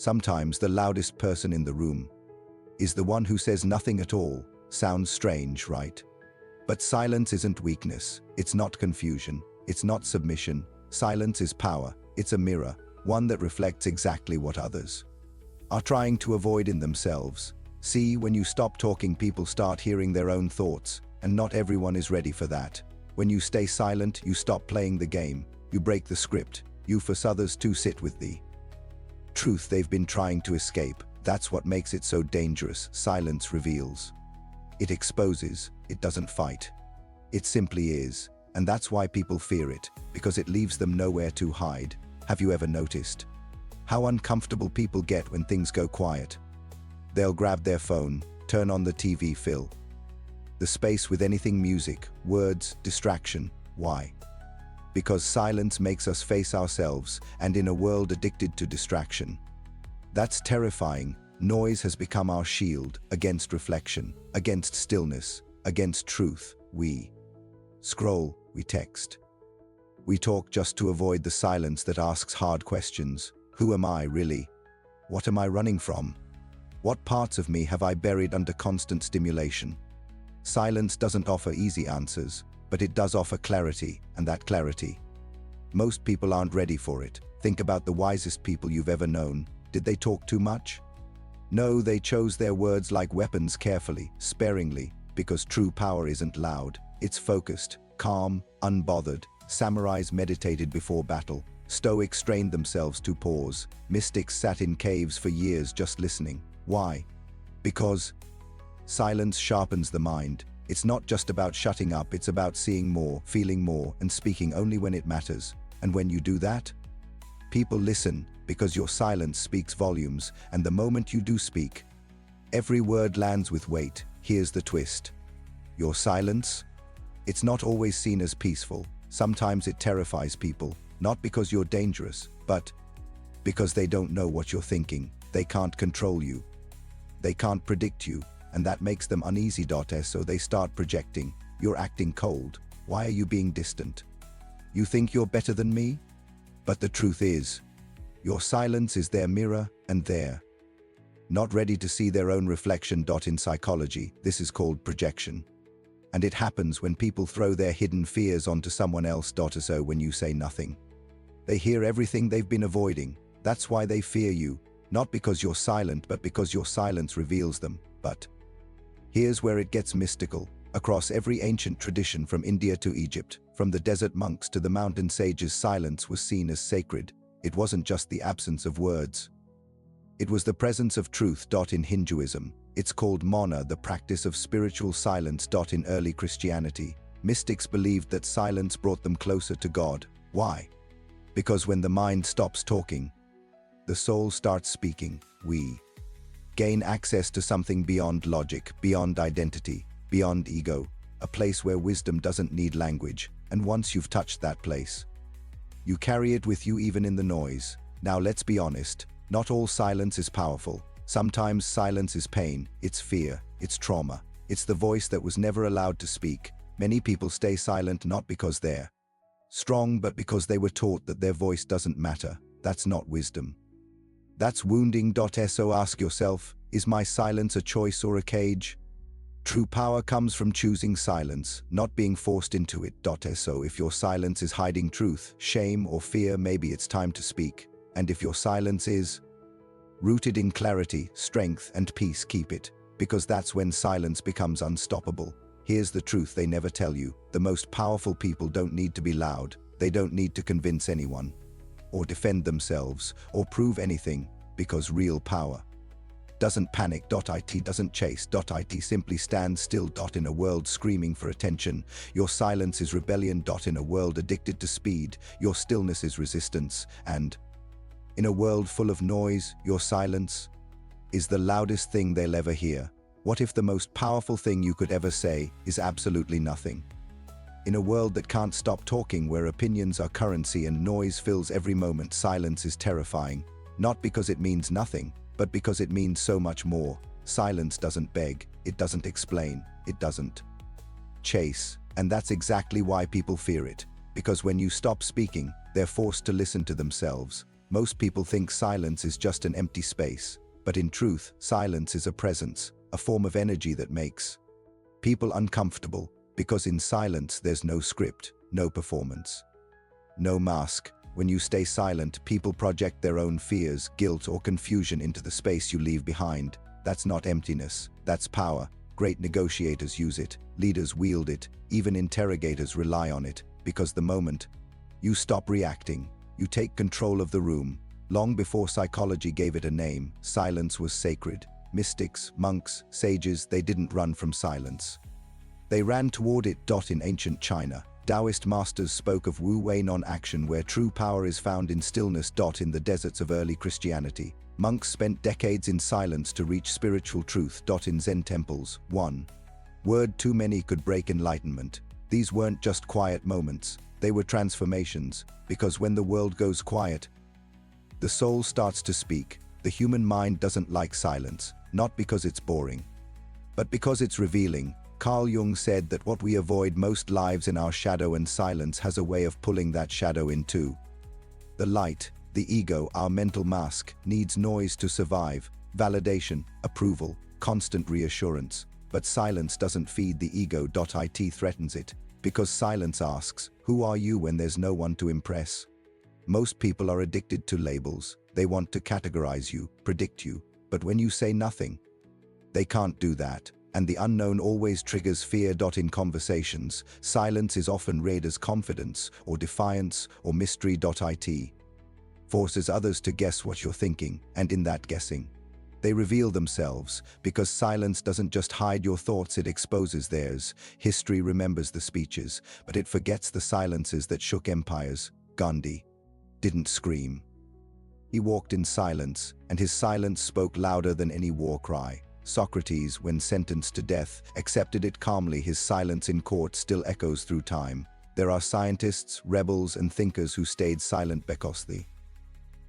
Sometimes the loudest person in the room is the one who says nothing at all. Sounds strange, right? But silence isn't weakness. It's not confusion. It's not submission. Silence is power. It's a mirror, one that reflects exactly what others are trying to avoid in themselves. See, when you stop talking, people start hearing their own thoughts, and not everyone is ready for that. When you stay silent, you stop playing the game. You break the script. You force others to sit with the truth they've been trying to escape. That's what makes it so dangerous. Silence reveals. It exposes. It doesn't fight. It simply is. And that's why people fear it, because it leaves them nowhere to hide. Have you ever noticed how uncomfortable people get when things go quiet? They'll grab their phone, turn on the TV, fill the space with anything: music, words, distraction. Why? Because silence makes us face ourselves, and in a world addicted to distraction, that's terrifying. Noise has become our shield against reflection, against stillness, against truth. We scroll, we text, we talk just to avoid the silence that asks hard questions. Who am I really? What am I running from? What parts of me have I buried under constant stimulation? Silence doesn't offer easy answers, but it does offer clarity, and that clarity, most people aren't ready for it. Think about the wisest people you've ever known. Did they talk too much? No, they chose their words like weapons, carefully, sparingly, because true power isn't loud. It's focused, calm, unbothered. Samurais meditated before battle. Stoics trained themselves to pause. Mystics sat in caves for years just listening. Why? Because silence sharpens the mind. It's not just about shutting up, it's about seeing more, feeling more, and speaking only when it matters. And when you do that, people listen, because your silence speaks volumes, and the moment you do speak, every word lands with weight. Here's the twist. Your silence, it's not always seen as peaceful. Sometimes it terrifies people, not because you're dangerous, but because they don't know what you're thinking. They can't control you. They can't predict you, and that makes them uneasy. So they start projecting. You're acting cold. Why are you being distant? You think you're better than me? But the truth is, your silence is their mirror, and they're not ready to see their own reflection. In psychology, this is called projection. And it happens when people throw their hidden fears onto someone else. So when you say nothing, they hear everything they've been avoiding. That's why they fear you, not because you're silent, but because your silence reveals them. But here's where it gets mystical. Across every ancient tradition, from India to Egypt, from the desert monks to the mountain sages, silence was seen as sacred. It wasn't just the absence of words. It was the presence of truth. In Hinduism, it's called mauna, the practice of spiritual silence. In early Christianity, mystics believed that silence brought them closer to God. Why? Because when the mind stops talking, the soul starts speaking. We gain access to something beyond logic, beyond identity, beyond ego, a place where wisdom doesn't need language. And once you've touched that place, you carry it with you even in the noise. Now let's be honest, not all silence is powerful. Sometimes silence is pain, it's fear, it's trauma, it's the voice that was never allowed to speak. Many people stay silent not because they're strong, but because they were taught that their voice doesn't matter. That's not wisdom. That's wounding. So ask yourself, is my silence a choice or a cage? True power comes from choosing silence, not being forced into it. So if your silence is hiding truth, shame, or fear, maybe it's time to speak. And if your silence is rooted in clarity, strength, and peace, keep it, because that's when silence becomes unstoppable. Here's the truth they never tell you. The most powerful people don't need to be loud. They don't need to convince anyone, or defend themselves, or prove anything, because real power doesn't panic. It doesn't chase. It simply stands still. In a world screaming for attention, your silence is rebellion. In a world addicted to speed, your stillness is resistance. And in a world full of noise, your silence is the loudest thing they'll ever hear. What if the most powerful thing you could ever say is absolutely nothing? In a world that can't stop talking, where opinions are currency and noise fills every moment, silence is terrifying. Not because it means nothing, but because it means so much more. Silence doesn't beg, it doesn't explain, it doesn't chase. And that's exactly why people fear it. Because when you stop speaking, they're forced to listen to themselves. Most people think silence is just an empty space, but in truth, silence is a presence, a form of energy that makes people uncomfortable, because in silence there's no script, no performance, no mask. When you stay silent, people project their own fears, guilt, or confusion into the space you leave behind. That's not emptiness, that's power. Great negotiators use it, leaders wield it, even interrogators rely on it, because the moment you stop reacting, you take control of the room. Long before psychology gave it a name, silence was sacred. Mystics, monks, sages, they didn't run from silence. They ran toward it. In ancient China, Taoist masters spoke of wu-wei non-action, where true power is found in stillness. In the deserts of early Christianity, monks spent decades in silence to reach spiritual truth. In Zen temples, one word too many could break enlightenment. These weren't just quiet moments, they were transformations, because when the world goes quiet, the soul starts to speak. The human mind doesn't like silence, not because it's boring, but because it's revealing. Carl Jung said that what we avoid most lives in our shadow, and silence has a way of pulling that shadow into the light. The ego, our mental mask, needs noise to survive, validation, approval, constant reassurance. But silence doesn't feed the ego. It threatens it, because silence asks, who are you when there's no one to impress? Most people are addicted to labels. They want to categorize you, predict you, but when you say nothing, they can't do that. And the unknown always triggers fear. In conversations, silence is often read as confidence or defiance or mystery. It forces others to guess what you're thinking, and in that guessing, they reveal themselves, because silence doesn't just hide your thoughts, it exposes theirs. History remembers the speeches, but it forgets the silences that shook empires. Gandhi didn't scream. He walked in silence, and his silence spoke louder than any war cry. Socrates, when sentenced to death, accepted it calmly. His silence in court still echoes through time. There are scientists, rebels, and thinkers who stayed silent because the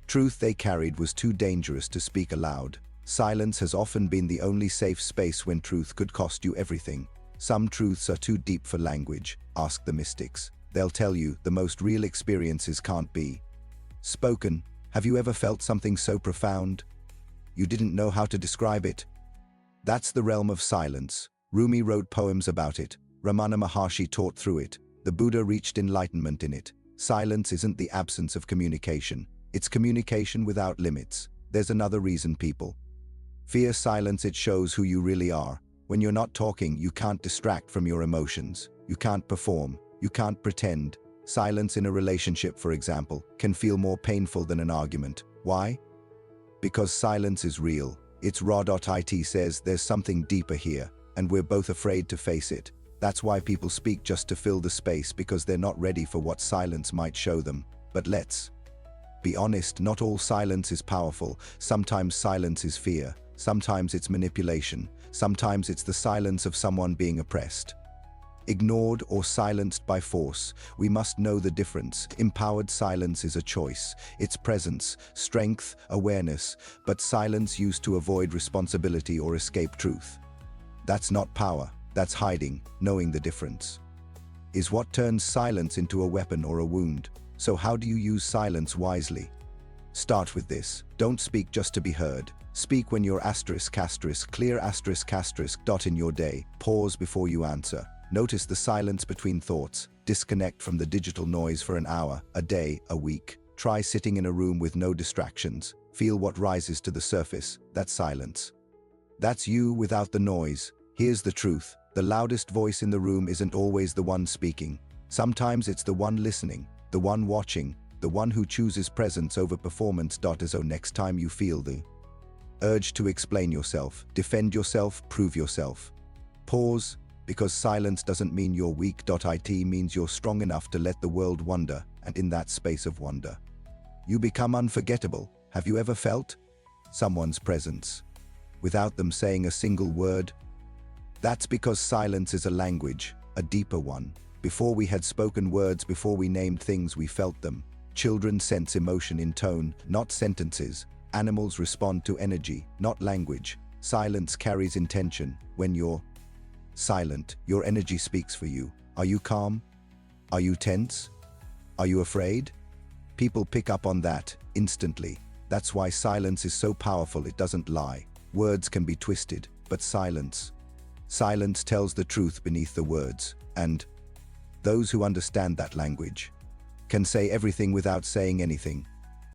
truth they carried was too dangerous to speak aloud. Silence has often been the only safe space when truth could cost you everything. Some truths are too deep for language. Ask the mystics. They'll tell you the most real experiences can't be spoken. Have you ever felt something so profound you didn't know how to describe it? That's the realm of silence. Rumi wrote poems about it. Ramana Maharshi taught through it. The Buddha reached enlightenment in it. Silence isn't the absence of communication. It's communication without limits. There's another reason people fear silence. It shows who you really are. When you're not talking, you can't distract from your emotions. You can't perform. You can't pretend. Silence in a relationship, for example, can feel more painful than an argument. Why? Because silence is real. It's raw. It says there's something deeper here, and we're both afraid to face it. That's why people speak, just to fill the space, because they're not ready for what silence might show them. But let's be honest, not all silence is powerful. Sometimes silence is fear. Sometimes it's manipulation. Sometimes it's the silence of someone being oppressed, ignored, or silenced by force. We must know the difference. Empowered silence is a choice. It's presence, strength, awareness, but silence used to avoid responsibility or escape truth. That's not power, that's hiding. Knowing the difference is what turns silence into a weapon or a wound. So how do you use silence wisely? Start with this. Don't speak just to be heard. Speak when you're clear in your day. Pause before you answer. Notice the silence between thoughts. Disconnect from the digital noise for an hour, a day, a week. Try sitting in a room with no distractions. Feel what rises to the surface. That's silence. That's you without the noise. Here's the truth. The loudest voice in the room isn't always the one speaking. Sometimes it's the one listening, the one watching, the one who chooses presence over performance. So next time you feel the urge to explain yourself, defend yourself, prove yourself, pause, because silence doesn't mean you're weak. It means you're strong enough to let the world wonder, and in that space of wonder, you become unforgettable. Have you ever felt someone's presence without them saying a single word? That's because silence is a language, a deeper one. Before we had spoken words, before we named things, we felt them. Children sense emotion in tone, not sentences. Animals respond to energy, not language. Silence carries intention. When you're silent, your energy speaks for you. Are you calm? Are you tense? Are you afraid? People pick up on that. instantly. That's why silence is so powerful. It doesn't lie. Words can be twisted, but silence tells the truth beneath the words. And those who understand that language can say everything without saying anything.